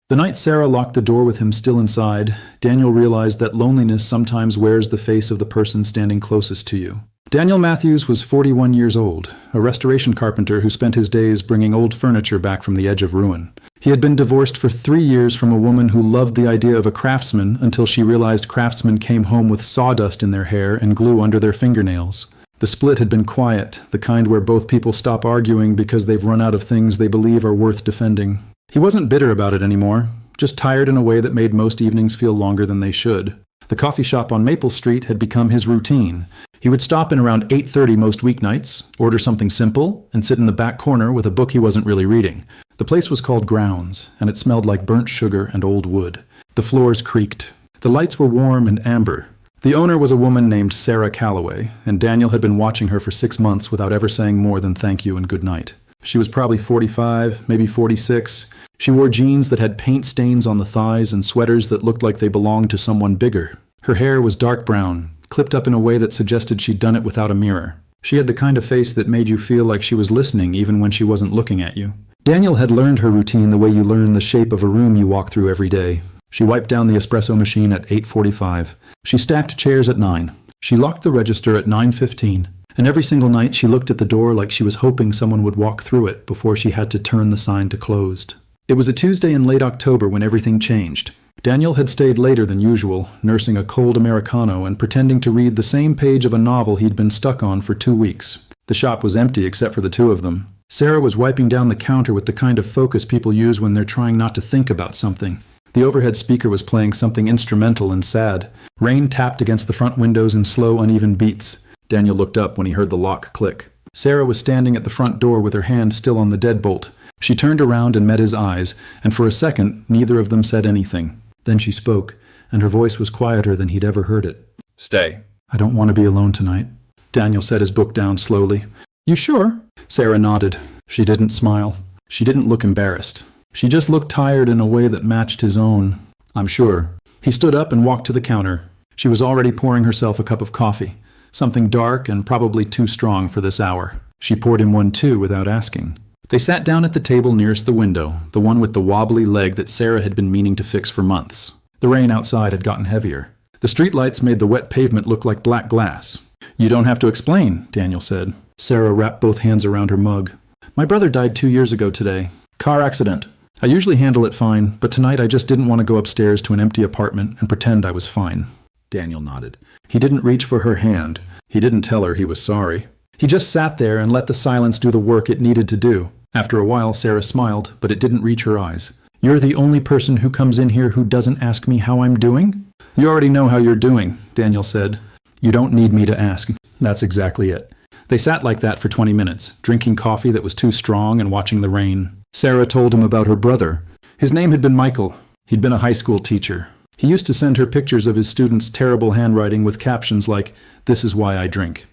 The night Sarah locked the door with him still inside, Daniel realized that loneliness sometimes wears the face of the person standing closest to you. Daniel Matthews was 41 years old, a restoration carpenter who spent his days bringing old furniture back from the edge of ruin. He had been divorced for 3 years from a woman who loved the idea of a craftsman until she realized craftsmen came home with sawdust in their hair and glue under their fingernails. The split had been quiet, the kind where both people stop arguing because they've run out of things they believe are worth defending. He wasn't bitter about it anymore, just tired in a way that made most evenings feel longer than they should. The coffee shop on Maple Street had become his routine. He would stop in around 8:30 most weeknights, order something simple, and sit in the back corner with a book he wasn't really reading. The place was called Grounds, and it smelled like burnt sugar and old wood. The floors creaked. The lights were warm and amber. The owner was a woman named Sarah Calloway, and Daniel had been watching her for 6 months without ever saying more than thank you and good night. She was probably 45, maybe 46. She wore jeans that had paint stains on the thighs and sweaters that looked like they belonged to someone bigger. Her hair was dark brown, clipped up in a way that suggested she'd done it without a mirror. She had the kind of face that made you feel like she was listening even when she wasn't looking at you. Daniel had learned her routine the way you learn the shape of a room you walk through every day. She wiped down the espresso machine at 8:45. She stacked chairs at 9. She locked the register at 9:15. And every single night she looked at the door like she was hoping someone would walk through it before she had to turn the sign to closed. It was a Tuesday in late October when everything changed. Daniel had stayed later than usual, nursing a cold Americano and pretending to read the same page of a novel he'd been stuck on for 2 weeks. The shop was empty except for the two of them. Sarah was wiping down the counter with the kind of focus people use when they're trying not to think about something. The overhead speaker was playing something instrumental and sad. Rain tapped against the front windows in slow, uneven beats. Daniel looked up when he heard the lock click. Sarah was standing at the front door with her hand still on the deadbolt. She turned around and met his eyes, and for a second, neither of them said anything. Then she spoke, and her voice was quieter than he'd ever heard it. "Stay." "I don't want to be alone tonight." Daniel set his book down slowly. "You sure?" Sarah nodded. She didn't smile. She didn't look embarrassed. She just looked tired in a way that matched his own. "I'm sure." He stood up and walked to the counter. She was already pouring herself a cup of coffee. Something dark and probably too strong for this hour. She poured him one too without asking. They sat down at the table nearest the window, the one with the wobbly leg that Sarah had been meaning to fix for months. The rain outside had gotten heavier. The streetlights made the wet pavement look like black glass. "You don't have to explain," Daniel said. Sarah wrapped both hands around her mug. "My brother died 2 years ago today. Car accident. I usually handle it fine, but tonight I just didn't want to go upstairs to an empty apartment and pretend I was fine." Daniel nodded. He didn't reach for her hand. He didn't tell her he was sorry. He just sat there and let the silence do the work it needed to do. After a while, Sarah smiled, but it didn't reach her eyes. "You're the only person who comes in here who doesn't ask me how I'm doing?" "You already know how you're doing," Daniel said. "You don't need me to ask." That's exactly it. They sat like that for 20 minutes, drinking coffee that was too strong and watching the rain. Sarah told him about her brother. His name had been Michael. He'd been a high school teacher. He used to send her pictures of his students' terrible handwriting with captions like, "This is why I drink."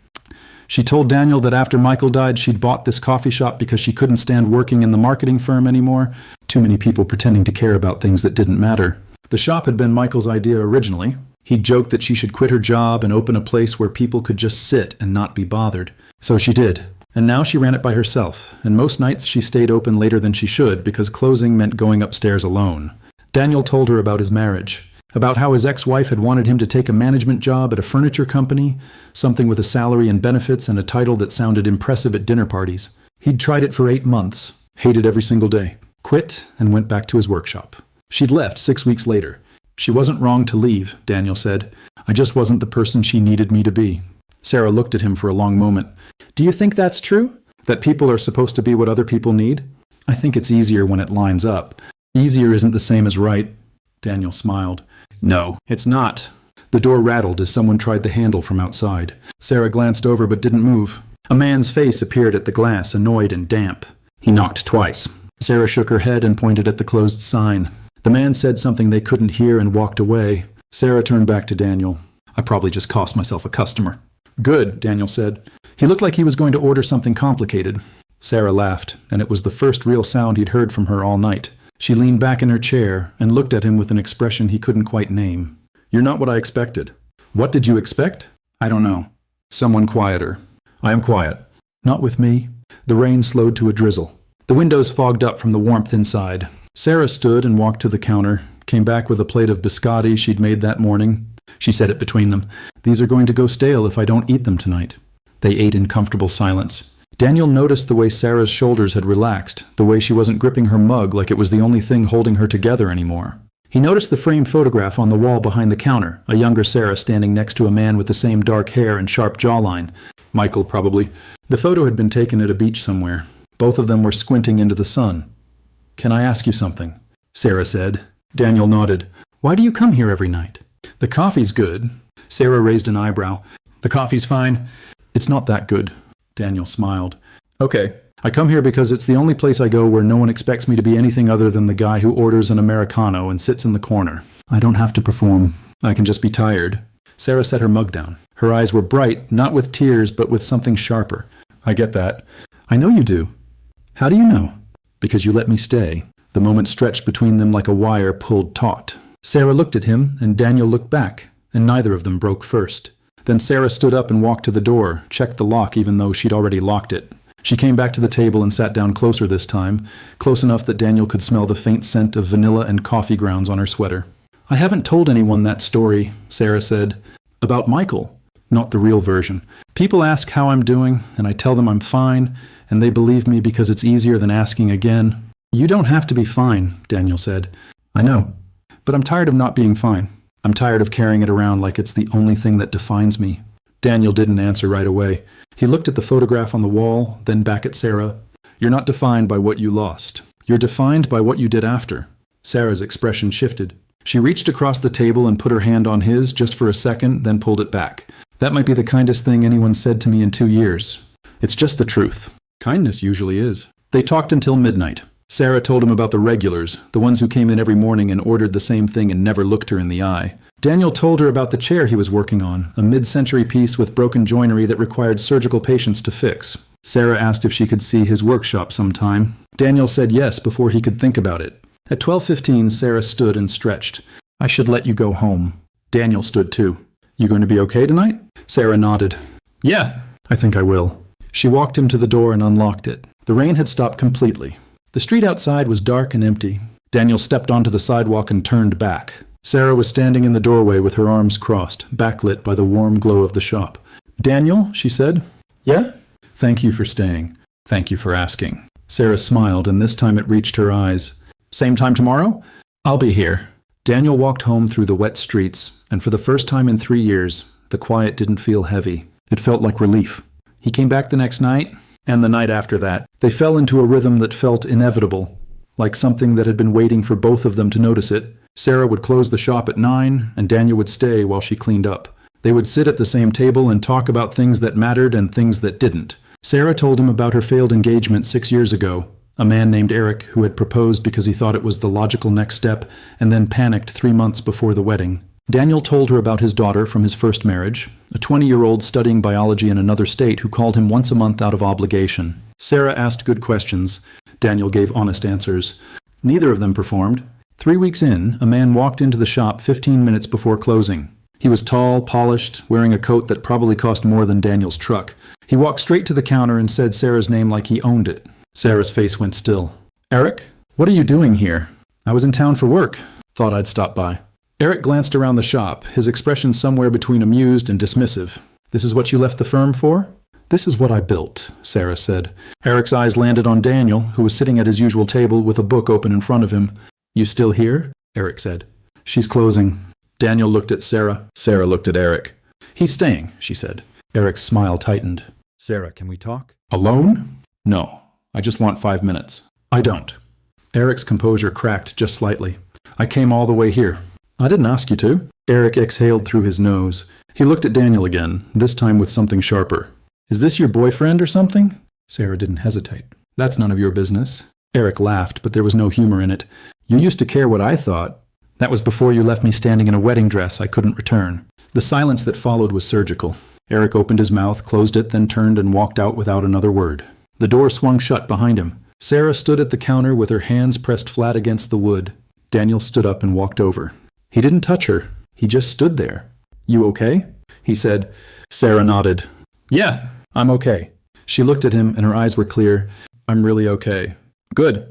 She told Daniel that after Michael died, she'd bought this coffee shop because she couldn't stand working in the marketing firm anymore. Too many people pretending to care about things that didn't matter. The shop had been Michael's idea originally. He'd joked that she should quit her job and open a place where people could just sit and not be bothered. So she did. And now she ran it by herself, and most nights she stayed open later than she should because closing meant going upstairs alone. Daniel told her about his marriage, about how his ex-wife had wanted him to take a management job at a furniture company, something with a salary and benefits and a title that sounded impressive at dinner parties. He'd tried it for 8 months, hated every single day, quit, and went back to his workshop. She'd left 6 weeks later. She wasn't wrong to leave, Daniel said. I just wasn't the person she needed me to be. Sarah looked at him for a long moment. "Do you think that's true? That people are supposed to be what other people need?" "I think it's easier when it lines up." "Easier isn't the same as right." Daniel smiled. "No, it's not." The door rattled as someone tried the handle from outside. Sarah glanced over but didn't move. A man's face appeared at the glass, annoyed and damp. He knocked twice. Sarah shook her head and pointed at the closed sign. The man said something they couldn't hear and walked away. Sarah turned back to Daniel. "I probably just cost myself a customer." "Good," Daniel said. He looked like he was going to order something complicated. Sarah laughed, and it was the first real sound he'd heard from her all night. She leaned back in her chair and looked at him with an expression he couldn't quite name. "You're not what I expected." "What did you expect?" "I don't know." "Someone quieter." "I am quiet." "Not with me." The rain slowed to a drizzle. The windows fogged up from the warmth inside. Sarah stood and walked to the counter, came back with a plate of biscotti she'd made that morning. She said it between them. "These are going to go stale if I don't eat them tonight." They ate in comfortable silence. Daniel noticed the way Sarah's shoulders had relaxed, the way she wasn't gripping her mug like it was the only thing holding her together anymore. He noticed the framed photograph on the wall behind the counter, a younger Sarah standing next to a man with the same dark hair and sharp jawline. Michael, probably. The photo had been taken at a beach somewhere. Both of them were squinting into the sun. "Can I ask you something?" Sarah said. Daniel nodded. "Why do you come here every night?" "The coffee's good." Sarah raised an eyebrow. "The coffee's fine." "It's not that good." Daniel smiled. "Okay. I come here because it's the only place I go where no one expects me to be anything other than the guy who orders an Americano and sits in the corner. I don't have to perform. I can just be tired." Sarah set her mug down. Her eyes were bright, not with tears, but with something sharper. "I get that." "I know you do." "How do you know?" "Because you let me stay." The moment stretched between them like a wire pulled taut. Sarah looked at him, and Daniel looked back, and neither of them broke first. Then Sarah stood up and walked to the door, checked the lock even though she'd already locked it. She came back to the table and sat down closer this time, close enough that Daniel could smell the faint scent of vanilla and coffee grounds on her sweater. "I haven't told anyone that story," Sarah said. "About Michael. Not the real version. People ask how I'm doing, and I tell them I'm fine, and they believe me because it's easier than asking again." "You don't have to be fine," Daniel said. "I know. But I'm tired of not being fine. I'm tired of carrying it around like it's the only thing that defines me." Daniel didn't answer right away. He looked at the photograph on the wall, then back at Sarah. "You're not defined by what you lost. You're defined by what you did after." Sarah's expression shifted. She reached across the table and put her hand on his just for a second, then pulled it back. "That might be the kindest thing anyone said to me in 2 years. It's just the truth. Kindness usually is." They talked until midnight. Sarah told him about the regulars, the ones who came in every morning and ordered the same thing and never looked her in the eye. Daniel told her about the chair he was working on, a mid-century piece with broken joinery that required surgical patience to fix. Sarah asked if she could see his workshop sometime. Daniel said yes before he could think about it. At 12:15, Sarah stood and stretched. "I should let you go home." Daniel stood too. "You going to be okay tonight?" Sarah nodded. "Yeah, I think I will." She walked him to the door and unlocked it. The rain had stopped completely. The street outside was dark and empty. Daniel stepped onto the sidewalk and turned back. Sarah was standing in the doorway with her arms crossed, backlit by the warm glow of the shop. "Daniel," she said. "Yeah?" "Thank you for staying. Thank you for asking." Sarah smiled, and this time it reached her eyes. "Same time tomorrow?" "I'll be here." Daniel walked home through the wet streets, and for the first time in 3 years, the quiet didn't feel heavy. It felt like relief. He came back the next night, and the night after that. They fell into a rhythm that felt inevitable, like something that had been waiting for both of them to notice it. Sarah would close the shop at 9, and Daniel would stay while she cleaned up. They would sit at the same table and talk about things that mattered and things that didn't. Sarah told him about her failed engagement 6 years ago, a man named Eric who had proposed because he thought it was the logical next step, and then panicked 3 months before the wedding. Daniel told her about his daughter from his first marriage, a 20-year-old studying biology in another state who called him once a month out of obligation. Sarah asked good questions. Daniel gave honest answers. Neither of them performed. 3 weeks in, a man walked into the shop 15 minutes before closing. He was tall, polished, wearing a coat that probably cost more than Daniel's truck. He walked straight to the counter and said Sarah's name like he owned it. Sarah's face went still. "Eric, what are you doing here?" "I was in town for work. Thought I'd stop by." Eric glanced around the shop, his expression somewhere between amused and dismissive. "This is what you left the firm for?" "This is what I built," Sarah said. Eric's eyes landed on Daniel, who was sitting at his usual table with a book open in front of him. "You still here?" Eric said. "She's closing." Daniel looked at Sarah. Sarah looked at Eric. "He's staying," she said. Eric's smile tightened. "Sarah, can we talk?" "Alone?" "No. I just want 5 minutes." "I don't." Eric's composure cracked just slightly. "I came all the way here." "I didn't ask you to." Eric exhaled through his nose. He looked at Daniel again, this time with something sharper. "Is this your boyfriend or something?" Sarah didn't hesitate. "That's none of your business." Eric laughed, but there was no humor in it. "You used to care what I thought. That was before you left me standing in a wedding dress I couldn't return." The silence that followed was surgical. Eric opened his mouth, closed it, then turned and walked out without another word. The door swung shut behind him. Sarah stood at the counter with her hands pressed flat against the wood. Daniel stood up and walked over. He didn't touch her. He just stood there. "You okay?" he said. Sarah nodded. "Yeah, I'm okay." She looked at him and her eyes were clear. "I'm really okay." "Good."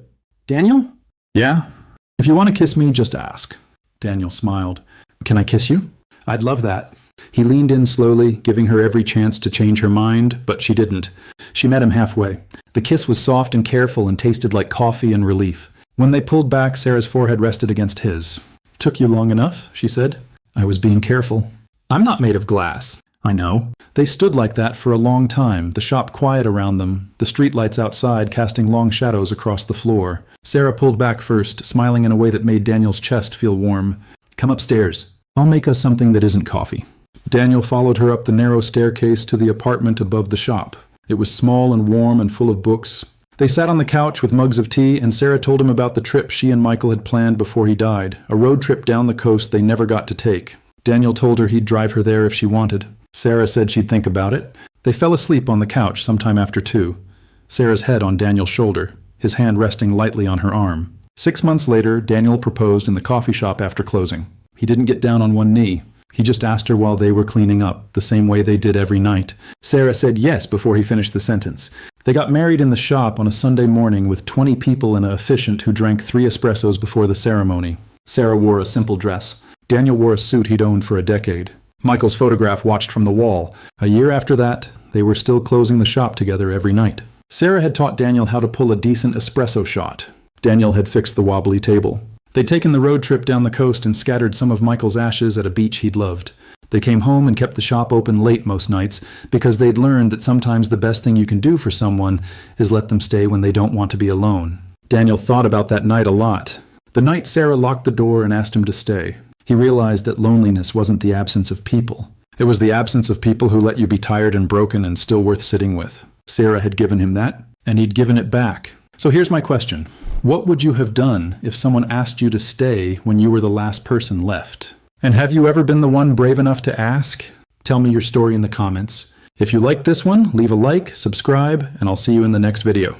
"Daniel?" Yeah? If you want to kiss me, just ask. Daniel smiled. Can I kiss you? I'd love that. He leaned in slowly, giving her every chance to change her mind, but she didn't. She met him halfway. The kiss was soft and careful and tasted like coffee and relief. When they pulled back, Sarah's forehead rested against his. Took you long enough, she said. I was being careful. I'm not made of glass. I know. They stood like that for a long time, the shop quiet around them, the streetlights outside casting long shadows across the floor. Sarah pulled back first, smiling in a way that made Daniel's chest feel warm. Come upstairs. I'll make us something that isn't coffee. Daniel followed her up the narrow staircase to the apartment above the shop. It was small and warm and full of books. They sat on the couch with mugs of tea, and Sarah told him about the trip she and Michael had planned before he died, a road trip down the coast they never got to take. Daniel told her he'd drive her there if she wanted. Sarah said she'd think about it. They fell asleep on the couch sometime after 2. Sarah's head on Daniel's shoulder, his hand resting lightly on her arm. 6 months later, Daniel proposed in the coffee shop after closing. He didn't get down on one knee. He just asked her while they were cleaning up, the same way they did every night. Sarah said yes before he finished the sentence. They got married in the shop on a Sunday morning with 20 people and an officiant who drank 3 espressos before the ceremony. Sarah wore a simple dress. Daniel wore a suit he'd owned for a decade. Michael's photograph watched from the wall. A year after that, they were still closing the shop together every night. Sarah had taught Daniel how to pull a decent espresso shot. Daniel had fixed the wobbly table. They'd taken the road trip down the coast and scattered some of Michael's ashes at a beach he'd loved. They came home and kept the shop open late most nights because they'd learned that sometimes the best thing you can do for someone is let them stay when they don't want to be alone. Daniel thought about that night a lot. The night Sarah locked the door and asked him to stay. He realized that loneliness wasn't the absence of people. It was the absence of people who let you be tired and broken and still worth sitting with. Sarah had given him that, and he'd given it back. So here's my question. What would you have done if someone asked you to stay when you were the last person left? And have you ever been the one brave enough to ask? Tell me your story in the comments. If you liked this one, leave a like, subscribe, and I'll see you in the next video.